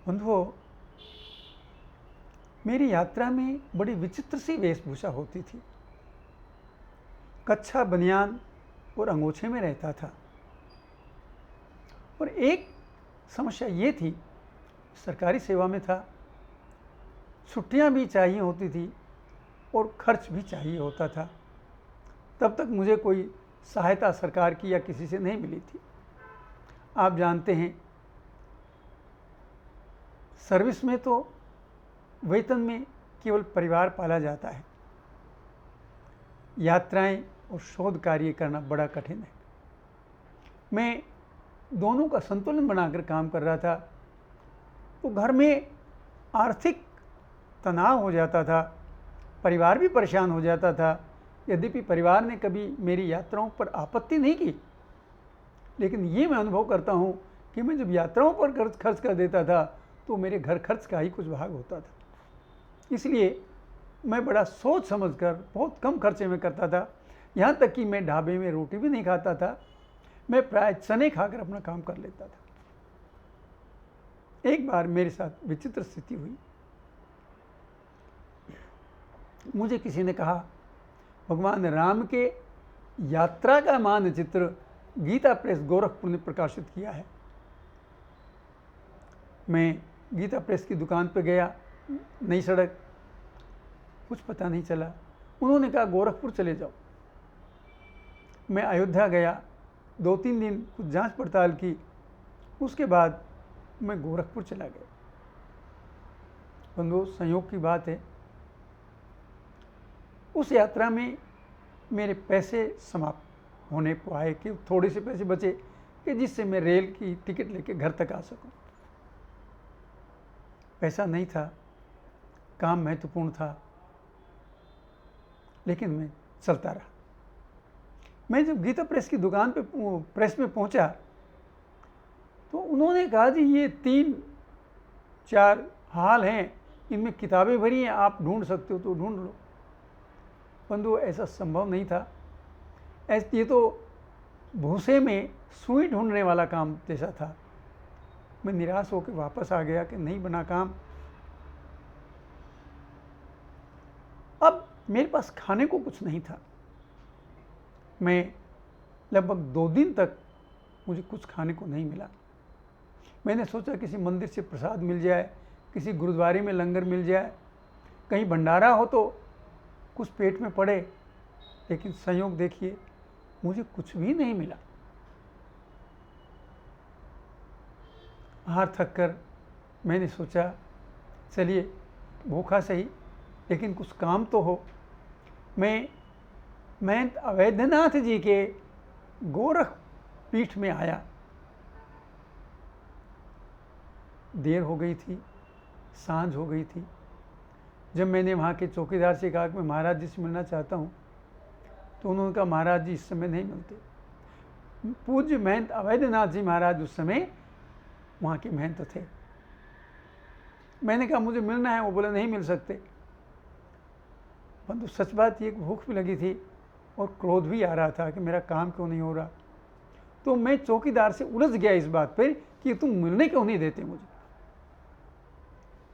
बंधुओं, मेरी यात्रा में बड़ी विचित्र सी वेशभूषा होती थी। कच्छा बनियान और अंगोछे में रहता था। और एक समस्या ये थी, सरकारी सेवा में था, छुट्टियां भी चाहिए होती थी और खर्च भी चाहिए होता था। तब तक मुझे कोई सहायता सरकार की या किसी से नहीं मिली थी। आप जानते हैं, सर्विस में तो वेतन में केवल परिवार पाला जाता है। यात्राएं और शोध कार्य करना बड़ा कठिन है। मैं दोनों का संतुलन बनाकर काम कर रहा था, तो घर में आर्थिक तनाव हो जाता था, परिवार भी परेशान हो जाता था। यद्यपि परिवार ने कभी मेरी यात्राओं पर आपत्ति नहीं की, लेकिन ये मैं अनुभव करता हूँ कि मैं जब यात्राओं पर खर्च कर देता था तो मेरे घर खर्च का ही कुछ भाग होता था। इसलिए मैं बड़ा सोच समझकर बहुत कम खर्चे में करता था। यहाँ तक कि मैं ढाबे में रोटी भी नहीं खाता था, मैं प्राय चने खाकर अपना काम कर लेता था। एक बार मेरे साथ विचित्र स्थिति हुई। मुझे किसी ने कहा, भगवान राम के यात्रा का मानचित्र गीता प्रेस गोरखपुर ने प्रकाशित किया है। मैं गीता प्रेस की दुकान पर गया, नई सड़क, कुछ पता नहीं चला। उन्होंने कहा गोरखपुर चले जाओ। मैं अयोध्या गया, 2-3 दिन कुछ जांच पड़ताल की, उसके बाद मैं गोरखपुर चला गया। बंधुओं, संयोग की बात है, उस यात्रा में मेरे पैसे समाप्त होने को आए कि थोड़े से पैसे बचे कि जिससे मैं रेल की टिकट लेके घर तक आ सकूं। पैसा नहीं था, काम महत्वपूर्ण था, लेकिन मैं चलता रहा। मैं जब गीता प्रेस की दुकान पे प्रेस में पहुंचा तो उन्होंने कहा, जी ये 3-4 हाल हैं, इनमें किताबें भरी हैं, आप ढूंढ सकते हो तो ढूंढ लो। बंधु, ऐसा संभव नहीं था। ये तो भूसे में सुई ढूंढने वाला काम जैसा था। मैं निराश होकर वापस आ गया कि नहीं बना काम। अब मेरे पास खाने को कुछ नहीं था। मैं लगभग 2 दिन तक मुझे कुछ खाने को नहीं मिला। मैंने सोचा किसी मंदिर से प्रसाद मिल जाए, किसी गुरुद्वारे में लंगर मिल जाए, कहीं भंडारा हो तो कुछ पेट में पड़े, लेकिन संयोग देखिए, मुझे कुछ भी नहीं मिला। हार थक कर मैंने सोचा, चलिए भूखा सही, लेकिन कुछ काम तो हो। मैं अवैधनाथ जी के गोरख पीठ में आया। देर हो गई थी, सांझ हो गई थी। जब मैंने वहाँ के चौकीदार से कहा कि मैं महाराज जी से मिलना चाहता हूँ, तो उन्होंने कहा महाराज जी इस समय नहीं मिलते। पूज्य महंत अवैधनाथ जी महाराज उस समय वहाँ के महंत थे। मैंने कहा मुझे मिलना है, वो बोले नहीं मिल सकते। परंतु सच बात ये, भूख भी लगी थी और क्रोध भी आ रहा था कि मेरा काम क्यों नहीं हो रहा। तो मैं चौकीदार से उलझ गया इस बात पर कि तुम मिलने क्यों नहीं देते मुझे।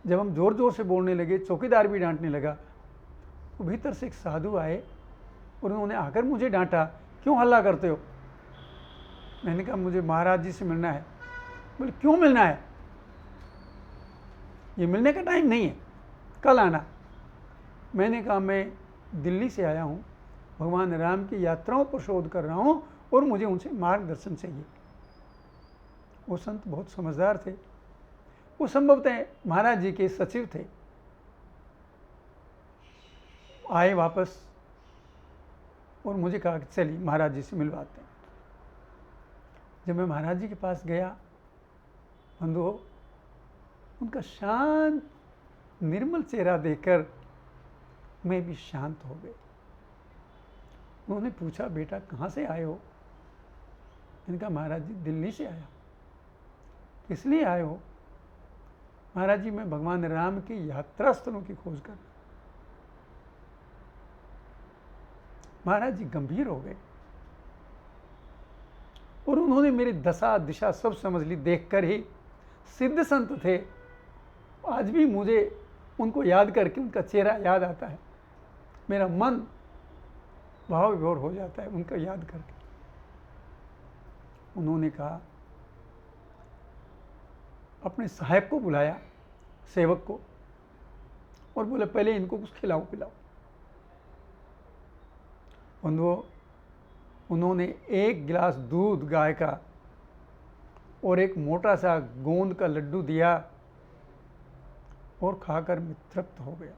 जब हम जोर जोर से बोलने लगे, चौकीदार भी डांटने लगा, तो भीतर से एक साधु आए और उन्होंने आकर मुझे डांटा, क्यों हल्ला करते हो। मैंने कहा मुझे महाराज जी से मिलना है। बोले क्यों मिलना है, ये मिलने का टाइम नहीं है, कल आना। मैंने कहा मैं दिल्ली से आया हूँ, भगवान राम की यात्राओं पर शोध कर रहा हूँ और मुझे उनसे मार्गदर्शन चाहिए। वो संत बहुत समझदार थे, वो संभवतः महाराज जी के सचिव थे। आए वापस और मुझे कहा कि चलिए महाराज जी से मिलवाते हैं। जब मैं महाराज जी के पास गया, बंधुओं, उनका शांत निर्मल चेहरा देखकर मैं भी शांत हो गया। उन्होंने पूछा, बेटा कहाँ से आए हो। मैंने कहा महाराज जी दिल्ली से आया। किस लिए आए हो। महाराज जी मैं भगवान राम की यात्रा स्थलों की खोज कर। महाराज जी गंभीर हो गए और उन्होंने मेरी दशा दिशा सब समझ ली। देखकर ही, सिद्ध संत थे, आज भी मुझे उनको याद करके उनका चेहरा याद आता है, मेरा मन भाव विभोर हो जाता है उनका याद करके। उन्होंने कहा, अपने सहायक को बुलाया, सेवक को, और बोले पहले इनको कुछ खिलाओ पिलाओ। बंधुओं, उन्होंने एक गिलास दूध गाय का और एक मोटा सा गोंद का लड्डू दिया और खाकर मैं तृप्त हो गया,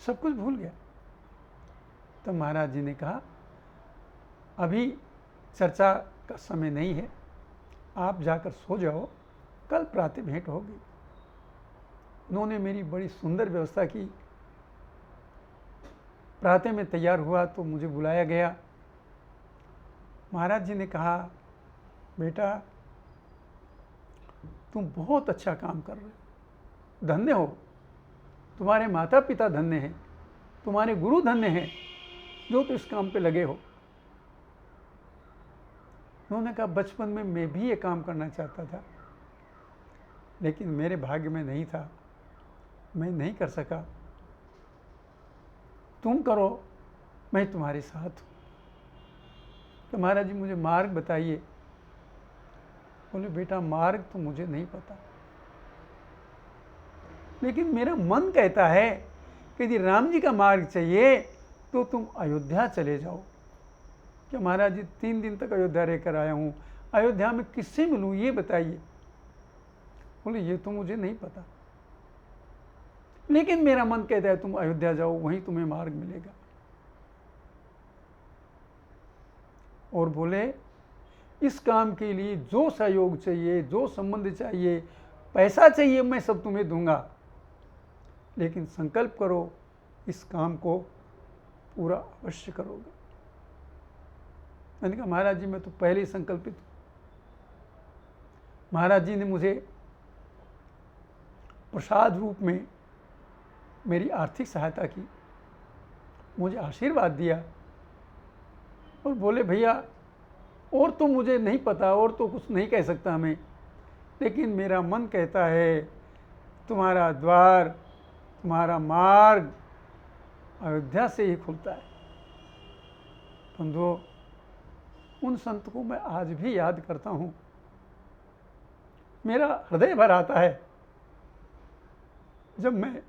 सब कुछ भूल गया। तो महाराज जी ने कहा, अभी चर्चा का समय नहीं है, आप जाकर सो जाओ, कल प्रातः भेंट होगी। उन्होंने मेरी बड़ी सुंदर व्यवस्था की। प्रातः में तैयार हुआ तो मुझे बुलाया गया। महाराज जी ने कहा, बेटा तुम बहुत अच्छा काम कर रहे हो, धन्य हो, तुम्हारे माता पिता धन्य हैं, तुम्हारे गुरु धन्य हैं जो तो इस काम पे लगे हो। उन्होंने कहा, बचपन में मैं भी ये काम करना चाहता था, लेकिन मेरे भाग्य में नहीं था, मैं नहीं कर सका। तुम करो, मैं तुम्हारे साथ हूँ। तो महाराज जी मुझे मार्ग बताइए। बोले, बेटा मार्ग तो मुझे नहीं पता, लेकिन मेरा मन कहता है कि यदि राम जी का मार्ग चाहिए तो तुम अयोध्या चले जाओ। क्या महाराज जी, 3 दिन तक अयोध्या रहकर आया हूँ, अयोध्या में किससे मिलूँ ये बताइए। बोले, ये तो मुझे नहीं पता, लेकिन मेरा मन कहता है तुम अयोध्या जाओ, वहीं तुम्हें मार्ग मिलेगा। और बोले, इस काम के लिए जो सहयोग चाहिए, जो संबंध चाहिए, पैसा चाहिए, मैं सब तुम्हें दूंगा, लेकिन संकल्प करो इस काम को पूरा अवश्य करोगे। मैंने कहा, महाराज जी मैं तो पहले ही संकल्पित हूँ। महाराज जी ने मुझे प्रसाद रूप में मेरी आर्थिक सहायता की, मुझे आशीर्वाद दिया और बोले, भैया और तो मुझे नहीं पता, और तो कुछ नहीं कह सकता मैं, लेकिन मेरा मन कहता है तुम्हारा द्वार, तुम्हारा मार्ग अयोध्या से ही खुलता है। बंधुओं, उन संत को मैं आज भी याद करता हूँ, मेरा हृदय भर आता है जब मैं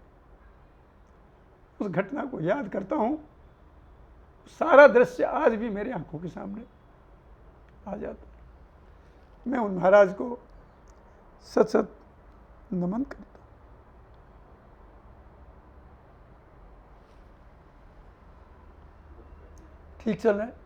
उस घटना को याद करता हूँ। सारा दृश्य आज भी मेरे आंखों के सामने आ जाता है। मैं उन महाराज को सत सत नमन करता हूँ। ठीक चल रहा है।